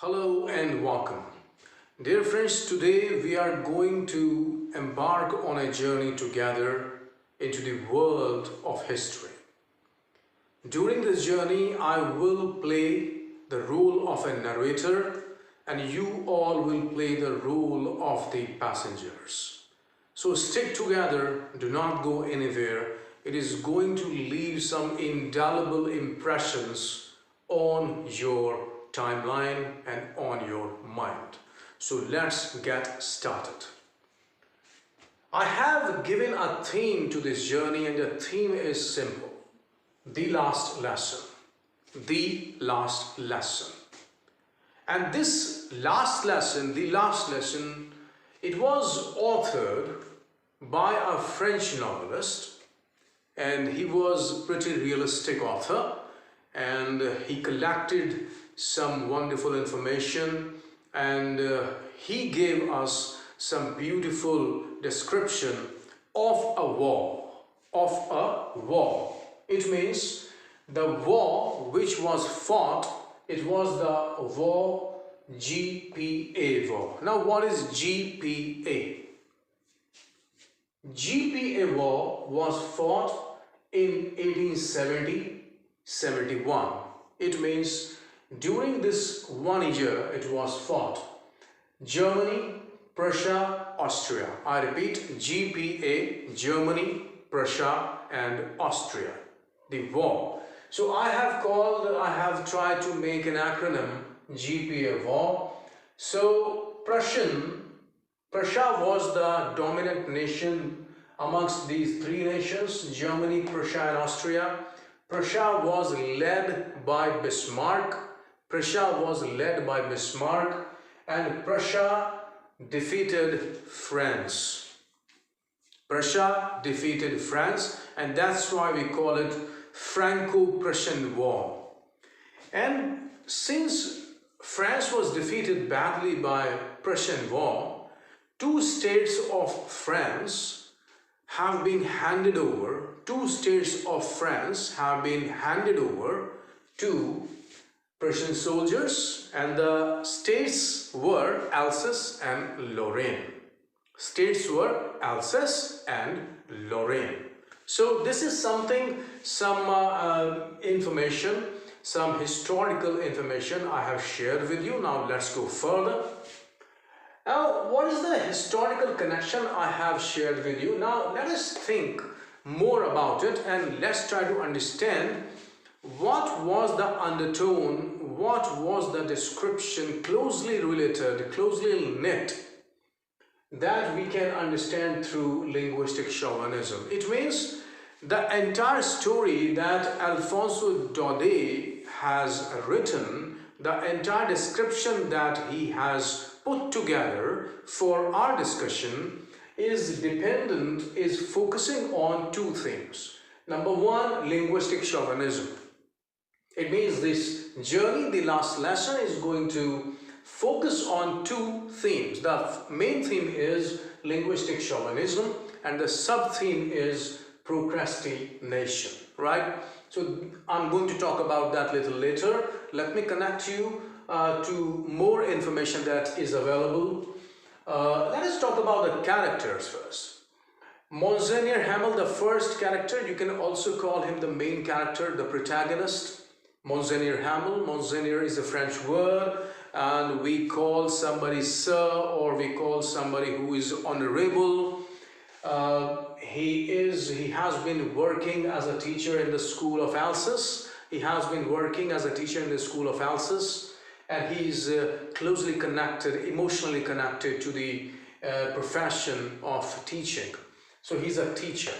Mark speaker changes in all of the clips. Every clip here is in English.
Speaker 1: Hello and welcome. Dear friends, today we are going to embark on a journey together into the world of history. During this journey, I will play the role of a narrator and you all will play the role of the passengers. So stick together, do not go anywhere. It is going to leave some indelible impressions on your timeline and on your mind. So let's get started. I have given a theme to this journey and the theme is simple. The last lesson. The last lesson. And this last lesson, it was authored by a French novelist and he was a pretty realistic author and he collected some wonderful information and he gave us some beautiful description of a war, It means the war which was fought, it was the war GPA war. Now what is GPA? GPA war was fought in 1870-71. It means during this 1 year it was fought. Germany, Prussia, Austria. I repeat, GPA, Germany, Prussia and Austria. The war. So I have tried to make an acronym GPA war. So Prussia was the dominant nation amongst these three nations, Germany, Prussia and Austria. Prussia was led by Bismarck. And Prussia defeated France. And that's why we call it Franco-Prussian War. And since France was defeated badly by Prussian War, two states of France have been handed over to Prussian soldiers, and the states were Alsace and Lorraine. So this is some information, some historical information I have shared with you. Now let's go further. Now, what is the historical connection I have shared with you? Now let us think more about it and let's try to understand what was the undertone, what was the description closely related, closely knit that we can understand through linguistic chauvinism. It means the entire story that Alphonse Daudet has written, the entire description that he has put together for our discussion is focusing on two themes. Number one, linguistic chauvinism. It means this journey, the last lesson, is going to focus on two themes. The main theme is linguistic chauvinism and the sub-theme is procrastination, right? So I'm going to talk about that a little later. Let me connect you to more information that is available. Let us talk about the characters first. Monseigneur Hamel, the first character, you can also call him the main character, the protagonist. Monseigneur Hamel. Monseigneur is a French word and we call somebody sir or we call somebody who is honorable. He has been working as a teacher in the school of Alsace. And he is closely connected, emotionally connected to the profession of teaching. So he's a teacher.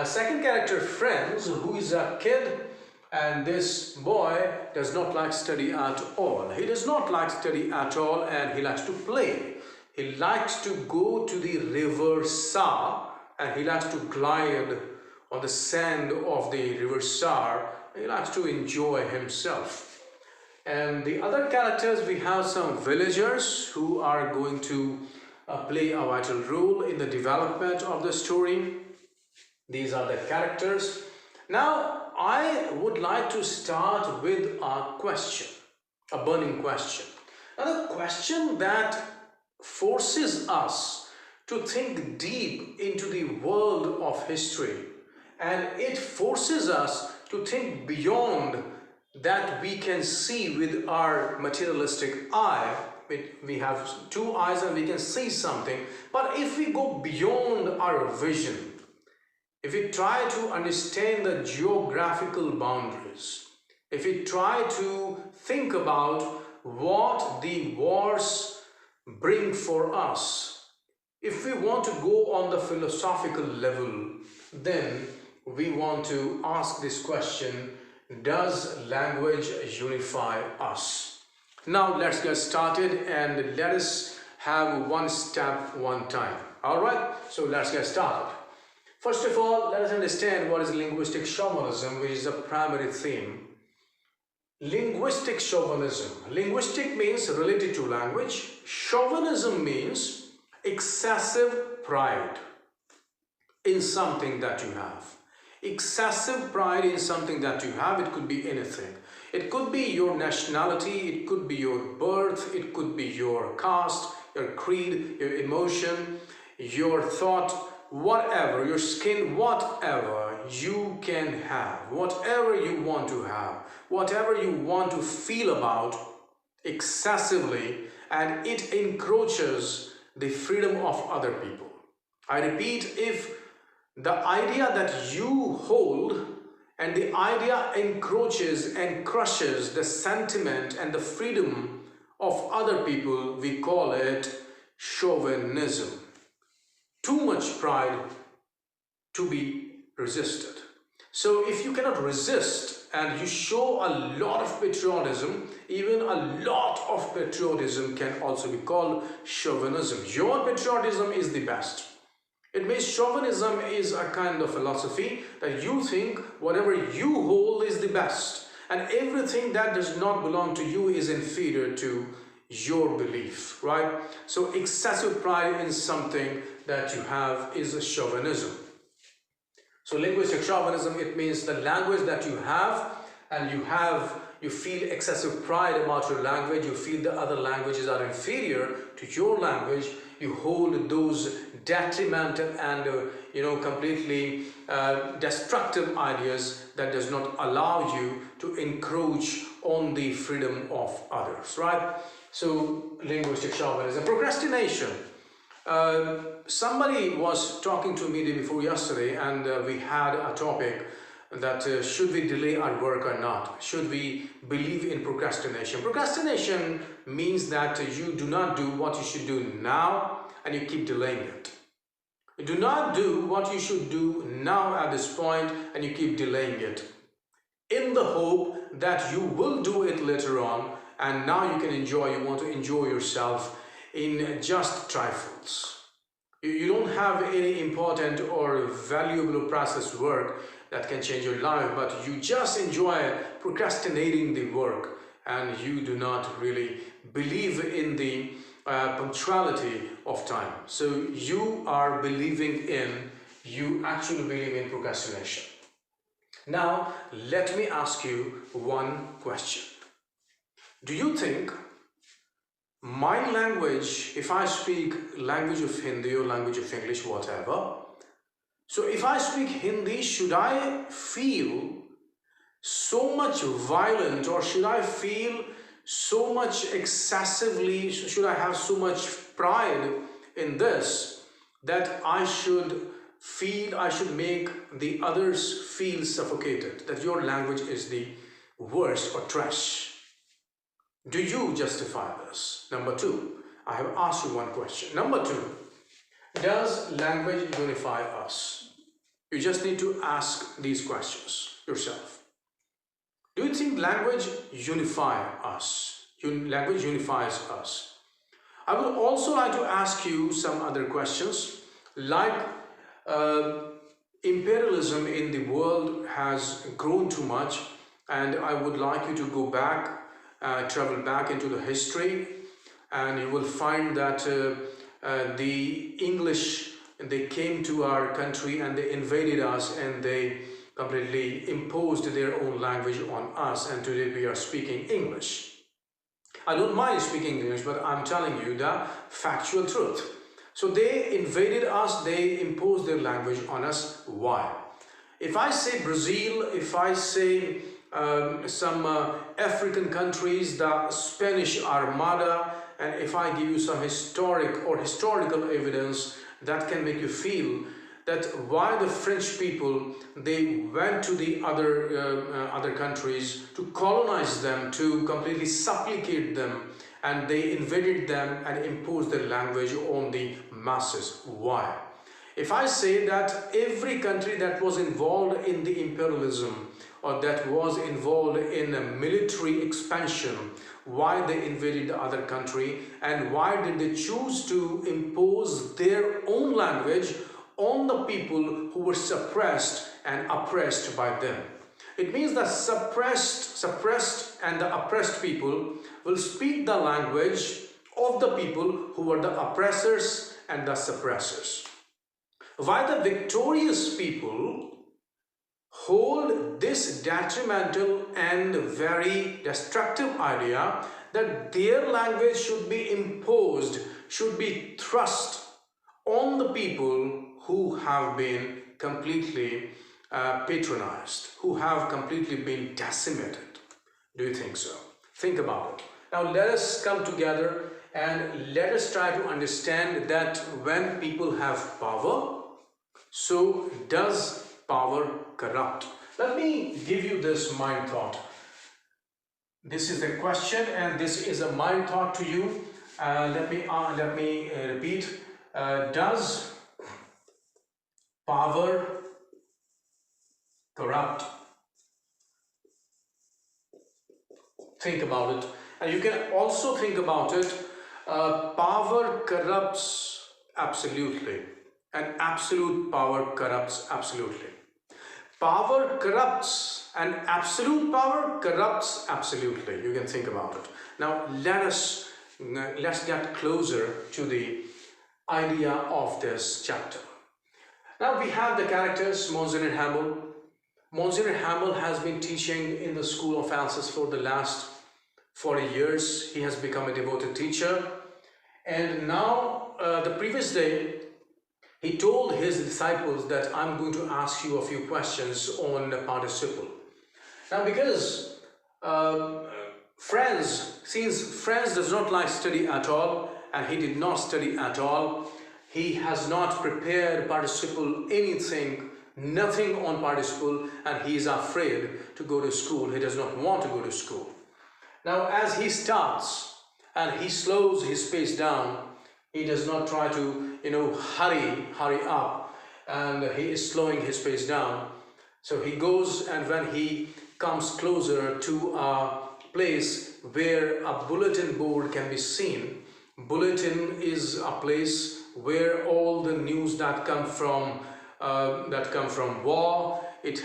Speaker 1: Second character, Franz, who is a kid, and this boy does not like study at all. He does not like study at all and he likes to play. He likes to go to the river Saar and he likes to glide on the sand of the river Saar. He likes to enjoy himself. And the other characters, we have some villagers who are going to play a vital role in the development of the story. These are the characters. Now, I would like to start with a question. a burning question. And a question that forces us to think deep into the world of history, and it forces us to think beyond that we can see with our materialistic eye. We have two eyes and we can see something, but if we go beyond our vision, if we try to understand the geographical boundaries, if we try to think about what the wars bring for us, if we want to go on the philosophical level, then we want to ask this question: does language unify us? Now let's get started and let us have one step, one time. All right, so let's get started. First of all, let us understand what is linguistic chauvinism, which is a primary theme. Linguistic chauvinism. Linguistic means related to language. Chauvinism means excessive pride in something that you have. Excessive pride in something that you have. It could be anything. It could be your nationality, it could be your birth, it could be your caste, your creed, your emotion, your thought, whatever, your skin, whatever you can have, whatever you want to have, whatever you want to feel about excessively, and it encroaches the freedom of other people. I repeat, if the idea that you hold and the idea encroaches and crushes the sentiment and the freedom of other people, we call it chauvinism. Too much pride to be resisted. So if you cannot resist and you show a lot of patriotism, even a lot of patriotism can also be called chauvinism. Your patriotism is the best. It means chauvinism is a kind of philosophy that you think whatever you hold is the best, and everything that does not belong to you is inferior to your belief, right? So excessive pride in something that you have is a chauvinism. So linguistic chauvinism, it means the language that you have, and you feel excessive pride about your language, you feel the other languages are inferior to your language, you hold those detrimental and completely destructive ideas that does not allow you to encroach on the freedom of others, right? So linguistic chauvinism. Procrastination. Somebody was talking to me day before yesterday, and we had a topic that should we delay our work or not? Should we believe in procrastination? Procrastination means that you do not do what you should do now and you keep delaying it. You do not do what you should do now at this point and you keep delaying it in the hope that you will do it later on, and now you can enjoy, you want to enjoy yourself in just trifles. You don't have any important or valuable process work that can change your life, but you just enjoy procrastinating the work, and you do not really believe in the punctuality of time. So you actually believe in procrastination. Now, let me ask you one question. Do you think my language, if I speak language of Hindi or language of English, whatever, so if I speak Hindi, should I feel so much violent, or should I feel so much excessively, should I have so much pride in this that I should make the others feel suffocated, that your language is the worst or trash? Do you justify this? Number two, I have asked you one question. Number two, does language unify us? You just need to ask these questions yourself. Do you think language unifies us? Language unifies us. I would also like to ask you some other questions, like imperialism in the world has grown too much, and I would like you to go back, travel back into the history, and you will find that the English, they came to our country and they invaded us, and they completely imposed their own language on us, and today we are speaking English. I don't mind speaking English, but I'm telling you the factual truth. So they invaded us, they imposed their language on us. Why? If I say Brazil, if I say some African countries, the Spanish Armada, and if I give you some historical evidence that can make you feel that why the French people, they went to the other countries to colonize them, to completely supplicate them, and they invaded them and imposed their language on the masses. Why? If I say that every country that was involved in the imperialism or that was involved in a military expansion, why they invaded the other country and why did they choose to impose their own language on the people who were suppressed and oppressed by them. It means that suppressed and the oppressed people will speak the language of the people who were the oppressors and the suppressors. While the victorious people hold this detrimental and very destructive idea that their language should be imposed, should be thrust on the people who have been completely patronized, who have completely been decimated. Do you think so? Think about it. Now let us come together and let us try to understand that when people have power, so does power corrupt? Let me give you this mind thought. This is the question and this is a mind thought to you. Let me repeat. Does power corrupt? Think about it. And you can also think about it. Power corrupts absolutely. And absolute power corrupts absolutely. Power corrupts and absolute power corrupts absolutely. You can think about it. Now let's get closer to the idea of this chapter. Now we have the characters Monsignor Hamel. Monsignor Hamel has been teaching in the School of Alsace for the last 40 years. He has become a devoted teacher. And now the previous day, he told his disciples that I'm going to ask you a few questions on the participle. Now because since Franz does not like study at all, and he did not study at all, he has not prepared participle anything, nothing on participle, and he is afraid to go to school. He does not want to go to school. Now as he starts and he slows his pace down, he does not try to hurry up, and he is slowing his pace down. So he goes, and when he comes closer to a place where a bulletin board can be seen, bulletin is a place where all the news that come from war, it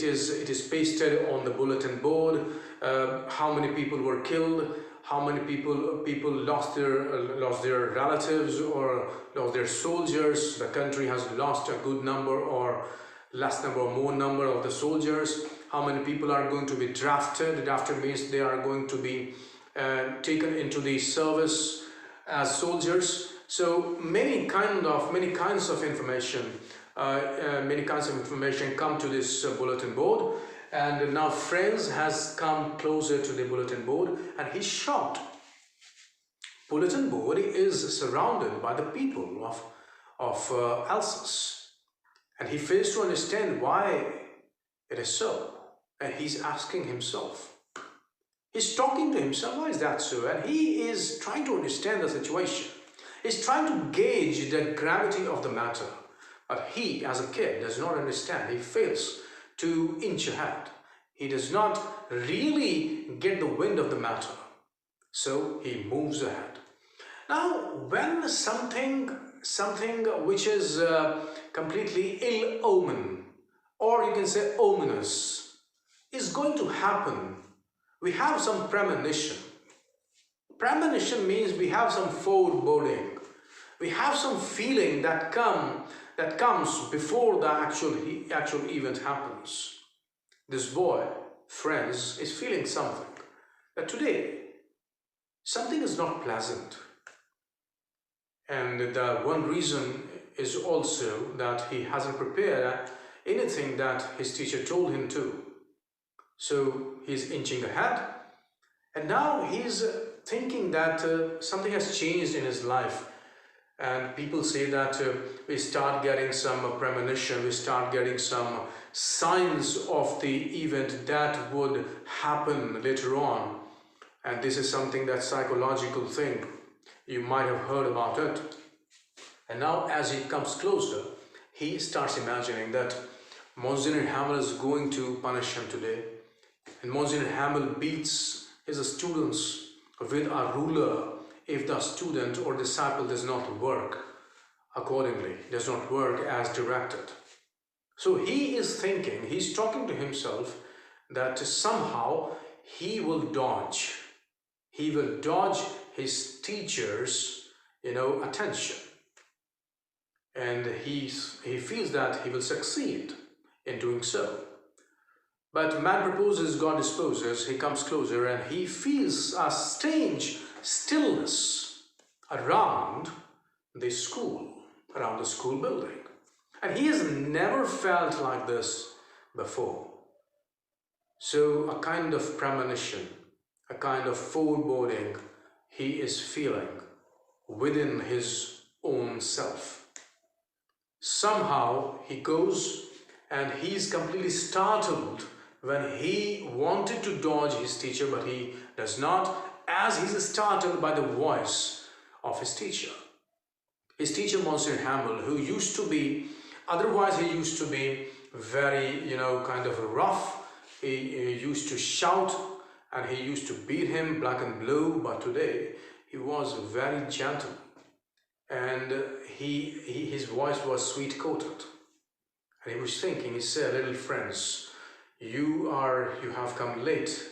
Speaker 1: is pasted on the bulletin board. How many people were killed, how many people lost their relatives or lost their soldiers. The country has lost a good number or less number or more number of the soldiers. How many people are going to be drafted? Drafted means they are going to be taken into the service as soldiers. So many kinds of information come to this bulletin board. And now Franz has come closer to the bulletin board and he's shocked. Bulletin board is surrounded by the people of Alsace. And he fails to understand why it is so. And he's asking himself. He's talking to himself, why is that so? And he is trying to understand the situation. He's trying to gauge the gravity of the matter. But he, as a kid, does not understand. He fails to inch ahead. He does not really get the wind of the matter. So he moves ahead. Now, when something which is completely ill omen, or you can say ominous, is going to happen, we have some premonition. Premonition means we have some foreboding. We have some feeling that comes before the actual event happens. This boy, Franz, is feeling something. That today, something is not pleasant. And the one reason is also that he hasn't prepared anything that his teacher told him to. So he's inching ahead, and now he's thinking that something has changed in his life. And people say that we start getting some premonition, we start getting some signs of the event that would happen later on. And this is something, that psychological thing. You might have heard about it. And now as he comes closer, he starts imagining that Monsignor Hamel is going to punish him today. And Monsignor Hamel beats his students with a ruler if the student or disciple does not work accordingly, does not work as directed. So he is thinking, he's talking to himself that somehow he will dodge his teacher's, attention. And he feels that he will succeed in doing so. But man proposes, God disposes. He comes closer and he feels a strange stillness around the school building. And he has never felt like this before. So a kind of premonition, a kind of foreboding he is feeling within his own self. Somehow he goes and he's completely startled when he wanted to dodge his teacher, but he does not, as he's startled by the voice of his teacher. His teacher, Monsignor Hamel, who used to be, otherwise he used to be very, kind of rough. He used to shout and he used to beat him black and blue, but today he was very gentle. And his voice was sweet-coated. And he was thinking, he said, "Little friends, you have come late."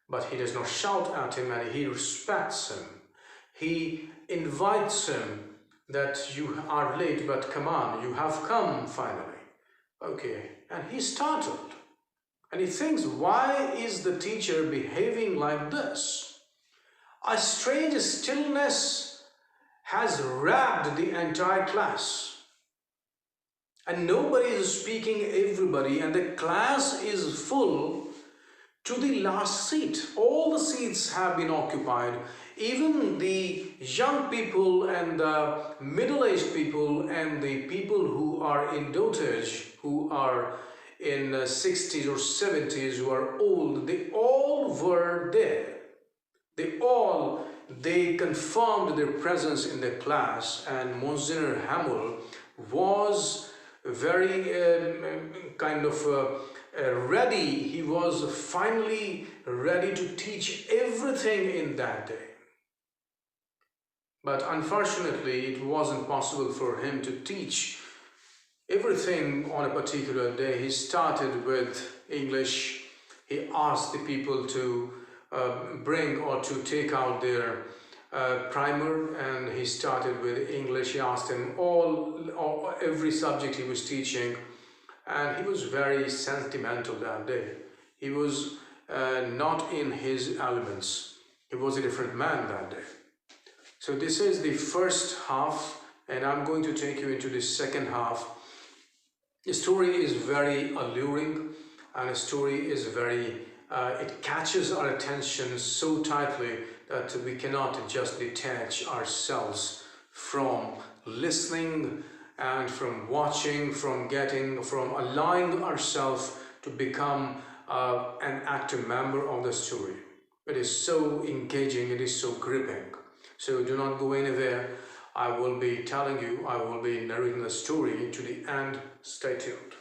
Speaker 1: But he does not shout at him and he respects him. He invites him that you are late, but come on, you have come finally. Okay, and he's startled. And he thinks, why is the teacher behaving like this? A strange stillness has wrapped the entire class. And nobody is speaking, everybody, and the class is full to the last seat. All the seats have been occupied. Even the young people and the middle-aged people and the people who are in dotage, who are in 60s or 70s, who are old, they all were there. They confirmed their presence in the class, and Monsignor Hamel was very ready. He was finally ready to teach everything in that day. But unfortunately, it wasn't possible for him to teach everything on a particular day. He started with English. He asked the people to bring or to take out their primer, and he started with English. He asked him every subject he was teaching, and he was very sentimental that day. He was not in his elements. He was a different man that day. So this is the first half, and I'm going to take you into the second half. The story is very alluring, and the story is very, it catches our attention so tightly that we cannot just detach ourselves from listening and from watching, from allowing ourselves to become an active member of the story. It is so engaging, it is so gripping. So do not go anywhere. I will be telling you, I will be narrating the story to the end. Stay tuned.